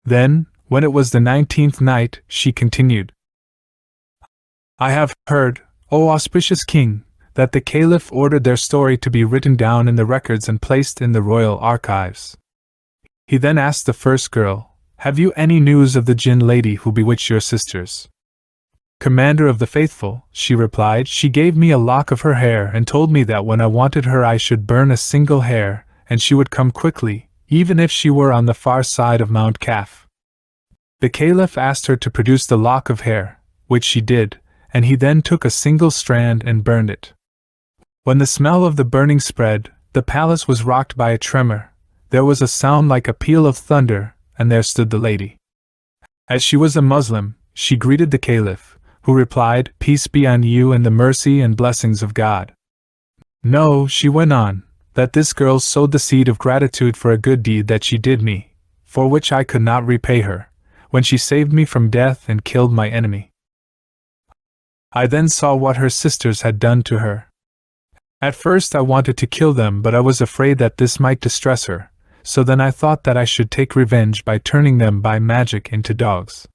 Then, when it was the 19th night, she continued, I have heard, O auspicious king, that the Caliph ordered their story to be written down in the records and placed in the royal archives. He then asked the first girl, Have you any news of the jinn lady who bewitched your sisters? Commander of the Faithful, she replied, she gave me a lock of her hair and told me that when I wanted her I should burn a single hair, and she would come quickly, even if she were on the far side of Mount Kaf. The Caliph asked her to produce the lock of hair, which she did, and he then took a single strand and burned it. When the smell of the burning spread, the palace was rocked by a tremor. There was a sound like a peal of thunder, and there stood the lady. As she was a Muslim, she greeted the Caliph, who replied, Peace be on you and the mercy and blessings of God. Know, she went on, that this girl sowed the seed of gratitude for a good deed that she did me, for which I could not repay her, when she saved me from death and killed my enemy. I then saw what her sisters had done to her. At first I wanted to kill them, but I was afraid that this might distress her, so then I thought that I should take revenge by turning them by magic into dogs.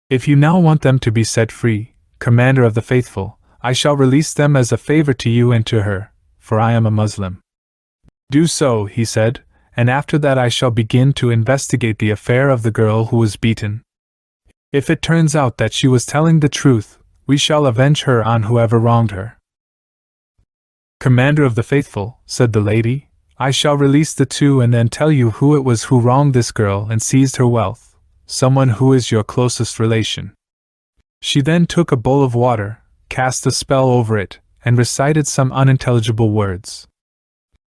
If you now want them to be set free, Commander of the Faithful, I shall release them as a favor to you and to her, for I am a Muslim. Do so, he said, and after that I shall begin to investigate the affair of the girl who was beaten. If it turns out that she was telling the truth, we shall avenge her on whoever wronged her. Commander of the Faithful, said the lady, I shall release the two and then tell you who it was who wronged this girl and seized her wealth, someone who is your closest relation. She then took a bowl of water, cast a spell over it, and recited some unintelligible words.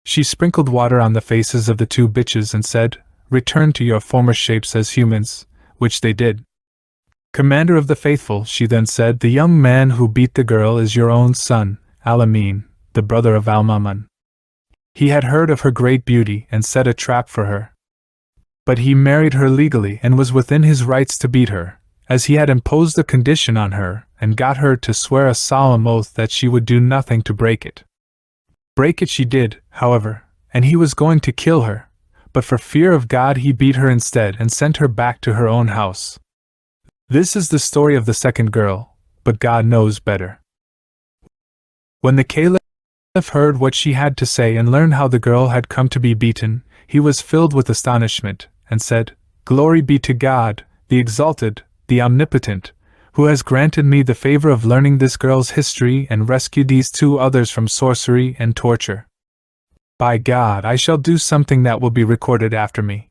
She sprinkled water on the faces of the two bitches and said, Return to your former shapes as humans, which they did. Commander of the Faithful, she then said, the young man who beat the girl is your own son, Al-Amin, the brother of Al-Mamun. He had heard of her great beauty and set a trap for her. But he married her legally and was within his rights to beat her, as he had imposed a condition on her and got her to swear a solemn oath that she would do nothing to break it. Break it she did, however, and he was going to kill her, but for fear of God he beat her instead and sent her back to her own house. This is the story of the second girl, but God knows better. When the Caliph heard what she had to say and learned how the girl had come to be beaten, he was filled with astonishment, and said, Glory be to God, the Exalted, the Omnipotent, who has granted me the favor of learning this girl's history and rescued these two others from sorcery and torture. By God, I shall do something that will be recorded after me.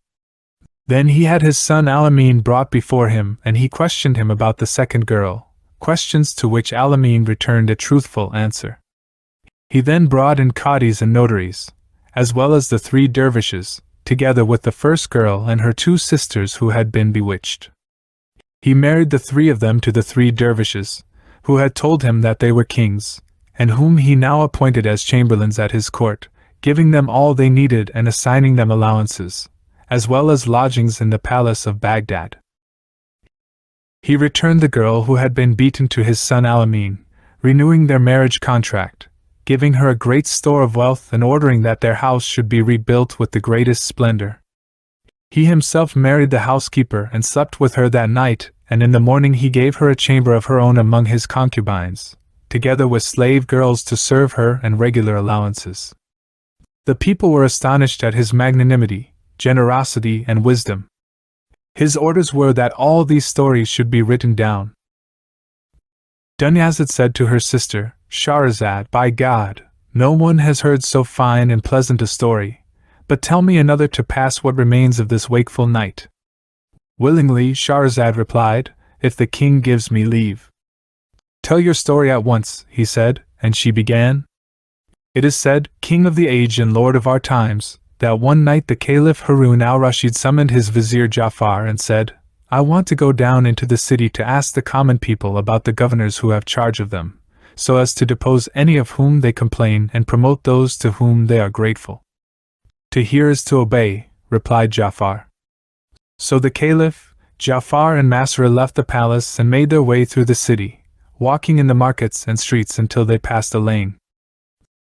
Then he had his son Al-Amin brought before him, and he questioned him about the second girl, questions to which Al-Amin returned a truthful answer. He then brought in qadis and notaries, as well as the three dervishes, together with the first girl and her two sisters who had been bewitched. He married the three of them to the three dervishes, who had told him that they were kings, and whom he now appointed as chamberlains at his court, giving them all they needed and assigning them allowances, as well as lodgings in the palace of Baghdad. He returned the girl who had been beaten to his son Al-Amin, renewing their marriage contract, giving her a great store of wealth and ordering that their house should be rebuilt with the greatest splendor. He himself married the housekeeper and slept with her that night, and in the morning he gave her a chamber of her own among his concubines, together with slave girls to serve her and regular allowances. The people were astonished at his magnanimity, generosity, and wisdom. His orders were that all these stories should be written down. Dunyazad said to her sister, Shahrazad, by God, no one has heard so fine and pleasant a story, but tell me another to pass what remains of this wakeful night. Willingly, Shahrazad replied, if the king gives me leave. Tell your story at once, he said, and she began. It is said, King of the age and Lord of our times, that one night the Caliph Harun al-Rashid summoned his vizier Jafar and said, I want to go down into the city to ask the common people about the governors who have charge of them, so as to depose any of whom they complain and promote those to whom they are grateful. To hear is to obey, replied Jafar. So the Caliph, Jafar and Masra left the palace and made their way through the city, walking in the markets and streets until they passed a lane.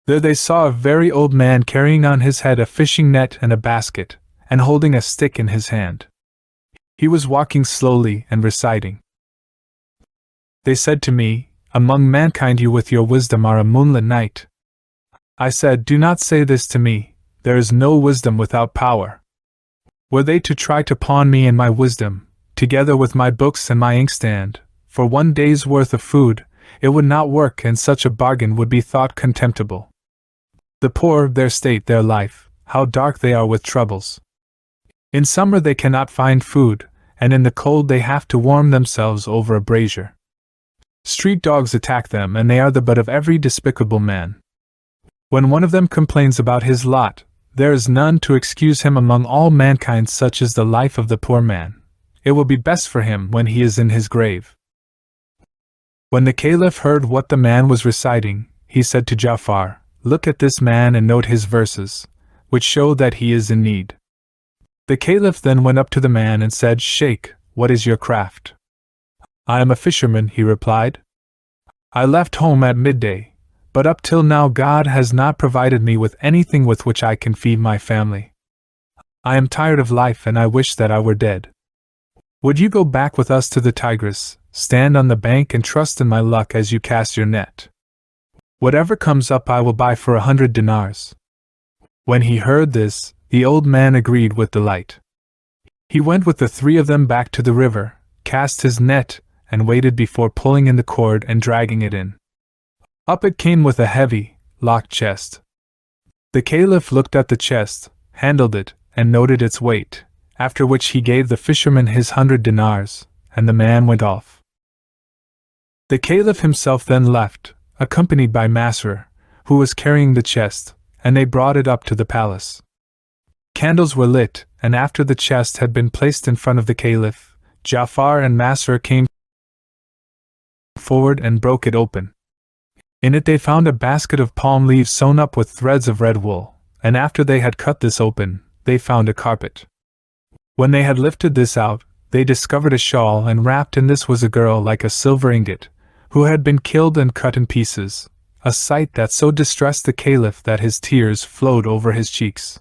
There they saw a very old man carrying on his head a fishing net and a basket, and holding a stick in his hand. He was walking slowly and reciting. They said to me, "Among mankind you with your wisdom are a moonlit night." I said, "Do not say this to me, there is no wisdom without power." Were they to try to pawn me and my wisdom, together with my books and my inkstand, for one day's worth of food, it would not work, and such a bargain would be thought contemptible. The poor, their state, their life, how dark they are with troubles. In summer they cannot find food, and in the cold they have to warm themselves over a brazier. Street dogs attack them, and they are the butt of every despicable man. When one of them complains about his lot, there is none to excuse him among all mankind. Such is the life of the poor man. It will be best for him when he is in his grave. When the Caliph heard what the man was reciting, he said to Ja'far, "Look at this man and note his verses, which show that he is in need." The Caliph then went up to the man and said, "Sheikh, what is your craft?" "I am a fisherman," he replied. "I left home at midday, but up till now God has not provided me with anything with which I can feed my family. I am tired of life and I wish that I were dead. Would you go back with us to the Tigris, stand on the bank and trust in my luck as you cast your net? Whatever comes up I will buy for 100 dinars. When he heard this, the old man agreed with delight. He went with the three of them back to the river, cast his net, and waited before pulling in the cord and dragging it in. Up it came with a heavy, locked chest. The Caliph looked at the chest, handled it, and noted its weight, after which he gave the fisherman his 100 dinars, and the man went off. The Caliph himself then left, accompanied by Masrur, who was carrying the chest, and they brought it up to the palace. Candles were lit, and after the chest had been placed in front of the Caliph, Ja'far and Masrur came forward and broke it open. In it they found a basket of palm leaves sewn up with threads of red wool, and after they had cut this open, they found a carpet. When they had lifted this out, they discovered a shawl, and wrapped in this was a girl like a silver ingot, who had been killed and cut in pieces, a sight that so distressed the Caliph that his tears flowed over his cheeks.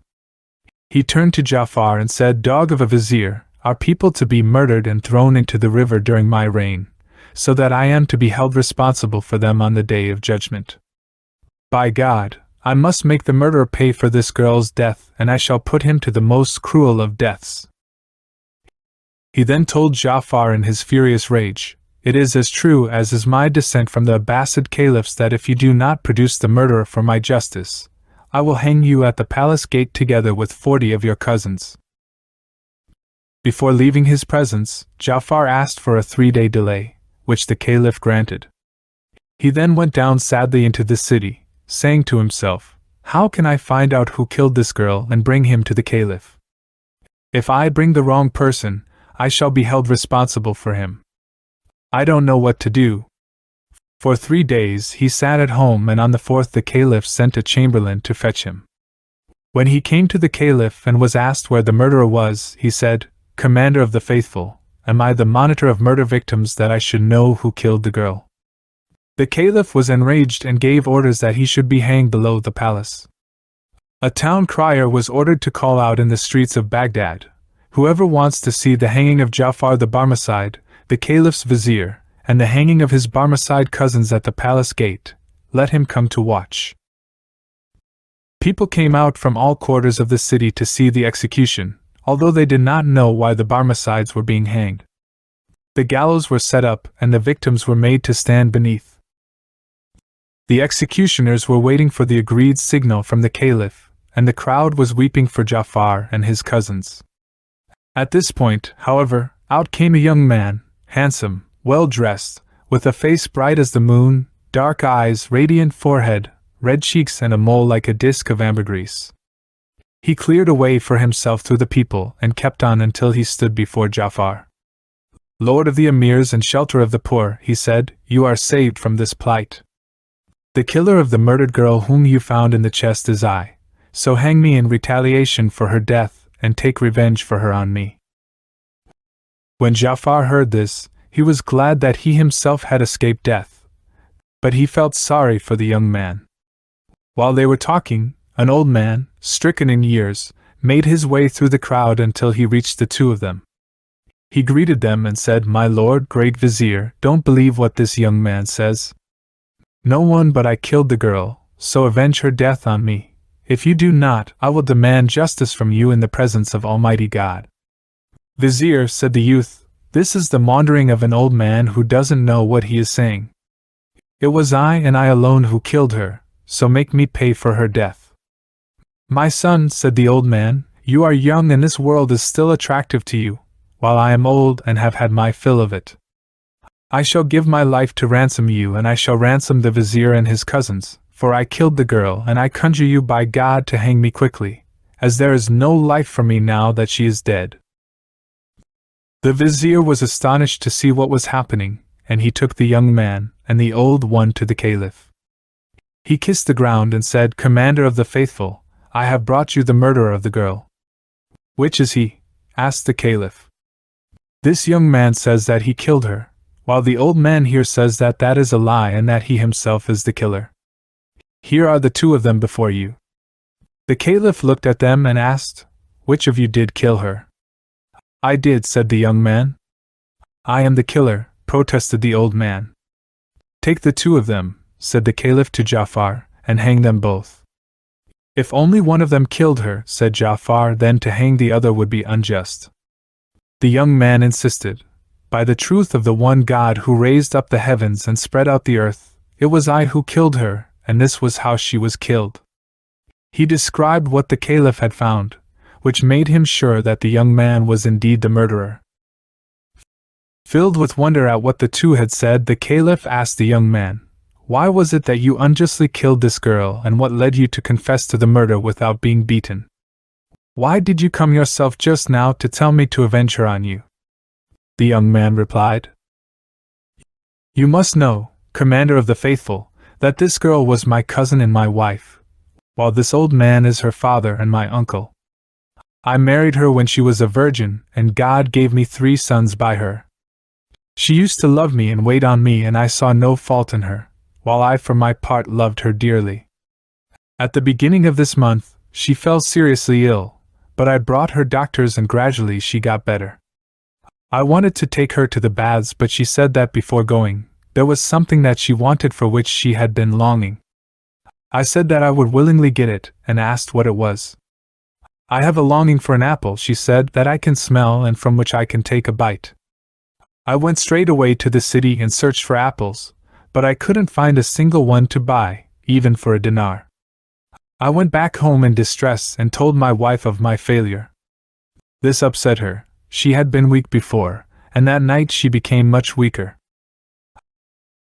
He turned to Ja'far and said, "Dog of a vizier, are people to be murdered and thrown into the river during my reign, so that I am to be held responsible for them on the day of judgment? By God, I must make the murderer pay for this girl's death, and I shall put him to the most cruel of deaths." He then told Ja'far in his furious rage, "It is as true as is my descent from the Abbasid caliphs that if you do not produce the murderer for my justice, I will hang you at the palace gate together with 40 of your cousins." Before leaving his presence, Ja'far asked for a 3-day delay, which the Caliph granted. He then went down sadly into the city, saying to himself, "How can I find out who killed this girl and bring him to the Caliph? If I bring the wrong person, I shall be held responsible for him. I don't know what to do." For 3 days he sat at home, and on the 4th the Caliph sent a chamberlain to fetch him. When he came to the Caliph and was asked where the murderer was, he said, "Commander of the faithful, am I the monitor of murder victims that I should know who killed the girl?" The Caliph was enraged and gave orders that he should be hanged below the palace. A town crier was ordered to call out in the streets of Baghdad, "Whoever wants to see the hanging of Ja'far the Barmecide, the Caliph's vizier, and the hanging of his Barmecide cousins at the palace gate, let him come to watch." People came out from all quarters of the city to see the execution, although they did not know why the Barmecides were being hanged. The gallows were set up, and the victims were made to stand beneath. The executioners were waiting for the agreed signal from the Caliph, and the crowd was weeping for Ja'far and his cousins. At this point, however, out came a young man, handsome, well-dressed, with a face bright as the moon, dark eyes, radiant forehead, red cheeks, and a mole like a disk of ambergris. He cleared a way for himself through the people and kept on until he stood before Ja'far. "Lord of the emirs and shelter of the poor," he said, "you are saved from this plight. The killer of the murdered girl whom you found in the chest is I, so hang me in retaliation for her death, and take revenge for her on me." When Ja'far heard this, he was glad that he himself had escaped death, but he felt sorry for the young man. While they were talking, an old man, stricken in years, made his way through the crowd until he reached the two of them. He greeted them and said, "My lord, great vizier, don't believe what this young man says. No one but I killed the girl, so avenge her death on me. If you do not, I will demand justice from you in the presence of Almighty God." "Vizier," said the youth, "this is the maundering of an old man who doesn't know what he is saying. It was I and I alone who killed her, so make me pay for her death." "My son," said the old man, "you are young and this world is still attractive to you, while I am old and have had my fill of it. I shall give my life to ransom you, and I shall ransom the vizier and his cousins, for I killed the girl, and I conjure you by God to hang me quickly, as there is no life for me now that she is dead." The vizier was astonished to see what was happening, and he took the young man and the old one to the caliph. He kissed the ground and said, "Commander of the faithful, I have brought you the murderer of the girl." "Which is he?" asked the caliph. "This young man says that he killed her, while the old man here says that that is a lie and that he himself is the killer. Here are the two of them before you." The caliph looked at them and asked, "Which of you did kill her?" "I did," said the young man. "I am the killer," protested the old man. "Take the two of them," said the caliph to Ja'far, "and hang them both." "If only one of them killed her," said Ja'far, "then to hang the other would be unjust." The young man insisted, "By the truth of the one God who raised up the heavens and spread out the earth, it was I who killed her, and this was how she was killed." He described what the caliph had found, which made him sure that the young man was indeed the murderer. Filled with wonder at what the two had said, the caliph asked the young man, "Why was it that you unjustly killed this girl, and what led you to confess to the murder without being beaten? Why did you come yourself just now to tell me to avenge her on you?" The young man replied, "You must know, Commander of the Faithful, that this girl was my cousin and my wife, while this old man is her father and my uncle. I married her when she was a virgin, and God gave me 3 sons by her. She used to love me and wait on me, and I saw no fault in her, while I for my part loved her dearly. At the beginning of this month, she fell seriously ill, but I brought her doctors and gradually she got better. I wanted to take her to the baths, but she said that before going, there was something that she wanted for which she had been longing. I said that I would willingly get it, and asked what it was. 'I have a longing for an apple,' she said, 'that I can smell and from which I can take a bite.' I went straight away to the city and searched for apples, but I couldn't find a single one to buy, even for a dinar. I went back home in distress and told my wife of my failure. This upset her. She had been weak before, and that night she became much weaker.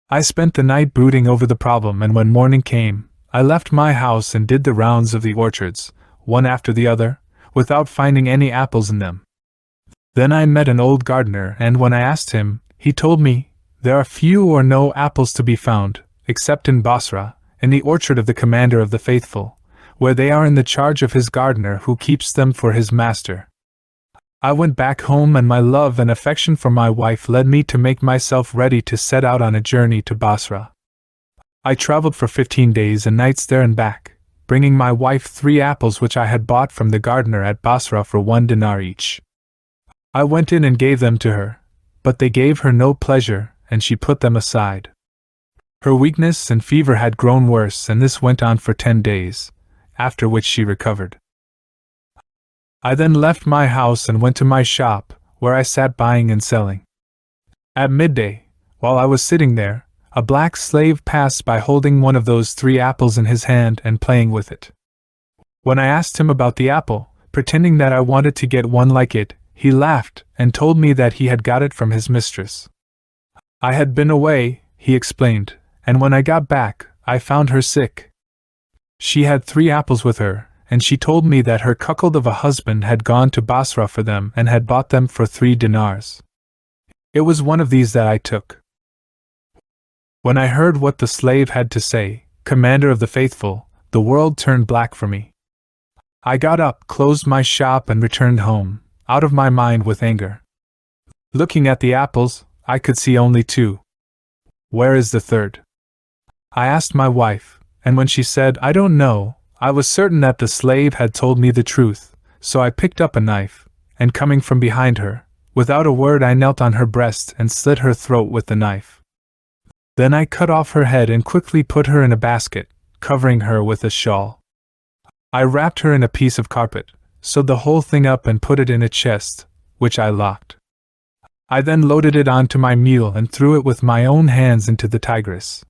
I spent the night brooding over the problem, and when morning came, I left my house and did the rounds of the orchards, one after the other, without finding any apples in them. Then I met an old gardener, and when I asked him, he told me, 'There are few or no apples to be found, except in Basra, in the orchard of the Commander of the Faithful, where they are in the charge of his gardener who keeps them for his master.' I went back home, and my love and affection for my wife led me to make myself ready to set out on a journey to Basra. I traveled for 15 days and nights there and back, bringing my wife 3 apples which I had bought from the gardener at Basra for 1 dinar each. I went in and gave them to her, but they gave her no pleasure, and she put them aside. Her weakness and fever had grown worse, and this went on for 10 days, after which she recovered. I then left my house and went to my shop, where I sat buying and selling. At midday, while I was sitting there, a black slave passed by holding one of those 3 apples in his hand and playing with it. When I asked him about the apple, pretending that I wanted to get one like it, he laughed and told me that he had got it from his mistress. I had been away, he explained, and when I got back, I found her sick. She had 3 apples with her, and she told me that her cuckold of a husband had gone to Basra for them and had bought them for 3 dinars. It was one of these that I took." When I heard what the slave had to say, Commander of the Faithful, the world turned black for me. I got up, closed my shop, and returned home, out of my mind with anger. Looking at the apples, I could see only 2. "Where is the third?" I asked my wife, and when she said, "I don't know," I was certain that the slave had told me the truth, so I picked up a knife, and coming from behind her, Without a word I knelt on her breast and slit her throat with the knife. Then I cut off her head and quickly put her in a basket, covering her with a shawl. I wrapped her in a piece of carpet, sewed the whole thing up and put it in a chest, which I locked. I then loaded it onto my mule and threw it with my own hands into the Tigris.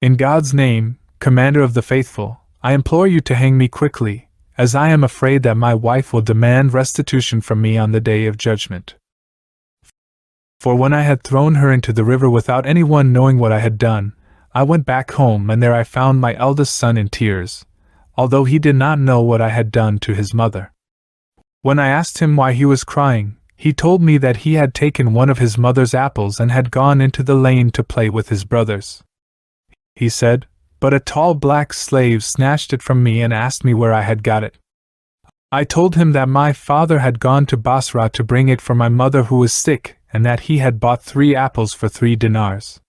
In God's name, Commander of the Faithful, I implore you to hang me quickly, as I am afraid that my wife will demand restitution from me on the day of judgment. For when I had thrown her into the river without anyone knowing what I had done, I went back home and there I found my eldest son in tears, although he did not know what I had done to his mother. When I asked him why he was crying, he told me that he had taken one of his mother's apples and had gone into the lane to play with his brothers. He said, but a tall black slave snatched it from me and asked me where I had got it. I told him that my father had gone to Basra to bring it for my mother who was sick, and that he had bought 3 apples for 3 dinars.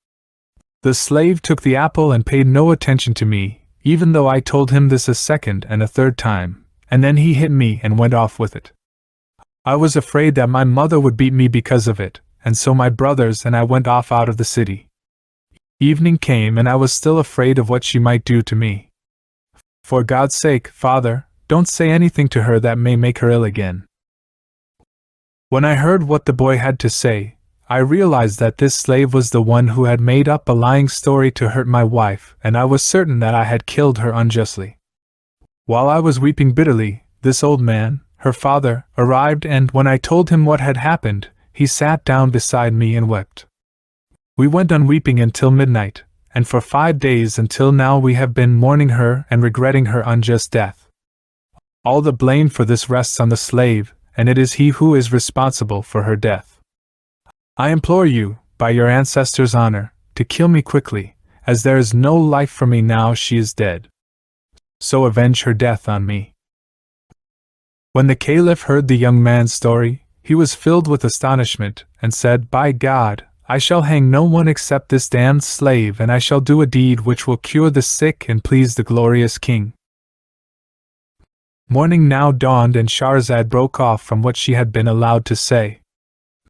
The slave took the apple and paid no attention to me, even though I told him this a second and a third time, and then he hit me and went off with it. I was afraid that my mother would beat me because of it, and so my brothers and I went off out of the city. Evening came and I was still afraid of what she might do to me. For God's sake, Father, don't say anything to her that may make her ill again. When I heard what the boy had to say, I realized that this slave was the one who had made up a lying story to hurt my wife, and I was certain that I had killed her unjustly. While I was weeping bitterly, this old man, her father, arrived, and when I told him what had happened, he sat down beside me and wept. We went on weeping until midnight, and for 5 days until now we have been mourning her and regretting her unjust death. All the blame for this rests on the slave, and it is he who is responsible for her death. I implore you, by your ancestors' honor, to kill me quickly, as there is no life for me now she is dead. So avenge her death on me. When the Caliph heard the young man's story, he was filled with astonishment, and said, By God, I shall hang no one except this damned slave, and I shall do a deed which will cure the sick and please the glorious king. Morning now dawned and Shahrazad broke off from what she had been allowed to say.